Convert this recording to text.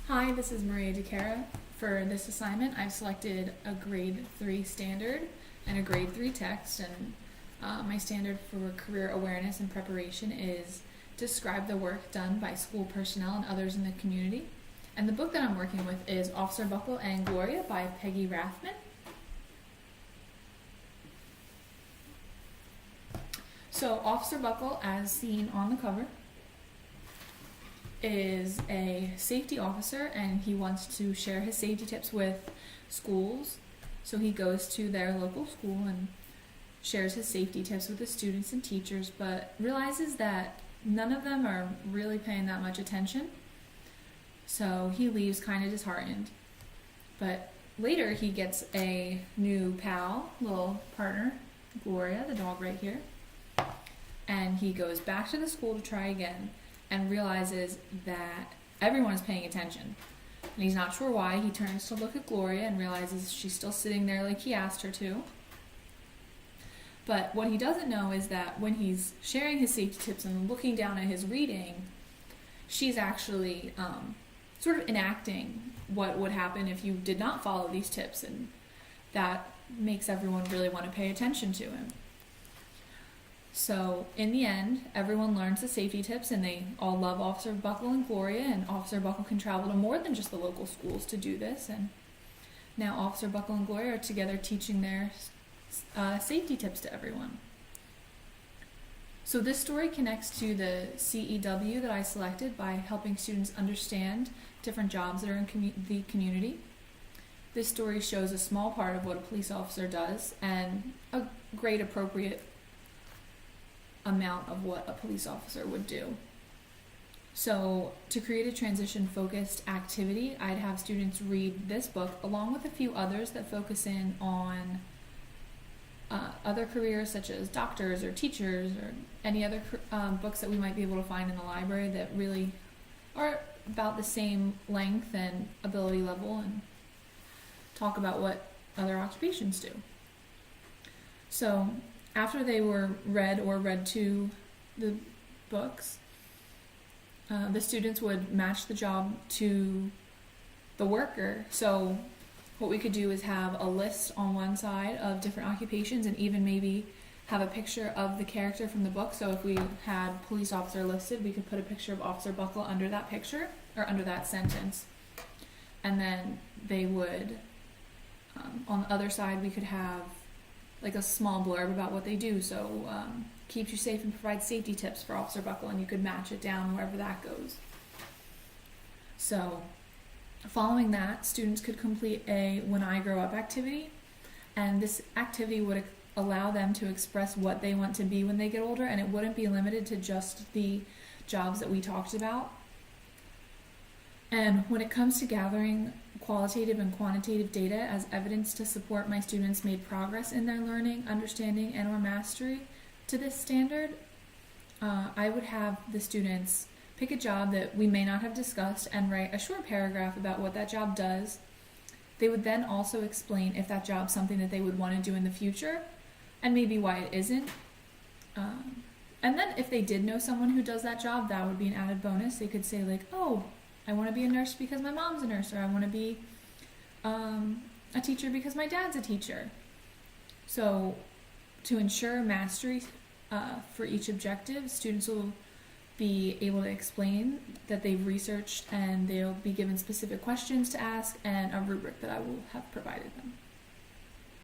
Hi, this is Maria DiChiaraM. For this assignment, I've selected a grade 3 standard and a grade 3 text, and my standard for career awareness and preparation is describe the work done by school personnel and others in the community. And the book that I'm working with is Officer Buckle and Gloria by Peggy Rathman. So Officer Buckle, as seen on the cover, is a safety officer, and he wants to share his safety tips with schools. So he goes to their local school and shares his safety tips with the students and teachers, but realizes that none of them are really paying that much attention. So he leaves kind of disheartened. But later he gets a new pal, little partner, Gloria, the dog right here. And he goes back to the school to try again and realizes that everyone is paying attention. And he's not sure why. He turns to look at Gloria and realizes she's still sitting there like he asked her to. But what he doesn't know is that when he's sharing his safety tips and looking down at his reading, she's actually sort of enacting what would happen if you did not follow these tips, and that makes everyone really want to pay attention to him. So in the end, everyone learns the safety tips, and they all love Officer Buckle and Gloria, and Officer Buckle can travel to more than just the local schools to do this. And now Officer Buckle and Gloria are together teaching their safety tips to everyone. So this story connects to the CEW that I selected by helping students understand different jobs that are in the community. This story shows a small part of what a police officer does and a great appropriate amount of what a police officer would do. So to create a transition-focused activity, I'd have students read this book along with a few others that focus in on other careers such as doctors or teachers or any other books that we might be able to find in the library that really are about the same length and ability level, and talk about what other occupations do. So after they were read to the books, the students would match the job to the worker. So what we could do is have a list on one side of different occupations, and even maybe have a picture of the character from the book. So if we had police officer listed, we could put a picture of Officer Buckle under that picture, or under that sentence. And then they would, on the other side, we could have like a small blurb about what they do. So keeps you safe and provides safety tips for Officer Buckle, and you could match it down wherever that goes. So following that, students could complete a When I Grow Up activity, and this activity would allow them to express what they want to be when they get older, and it wouldn't be limited to just the jobs that we talked about. And when it comes to gathering qualitative and quantitative data as evidence to support my students made progress in their learning, understanding, and or mastery to this standard, I would have the students pick a job that we may not have discussed and write a short paragraph about what that job does. They would then also explain if that job's something that they would want to do in the future, and maybe why it isn't. And then if they did know someone who does that job, that would be an added bonus. They could say like, oh, I want to be a nurse because my mom's a nurse, or I want to be a teacher because my dad's a teacher. So to ensure mastery for each objective, students will be able to explain that they've researched, and they'll be given specific questions to ask and a rubric that I will have provided them.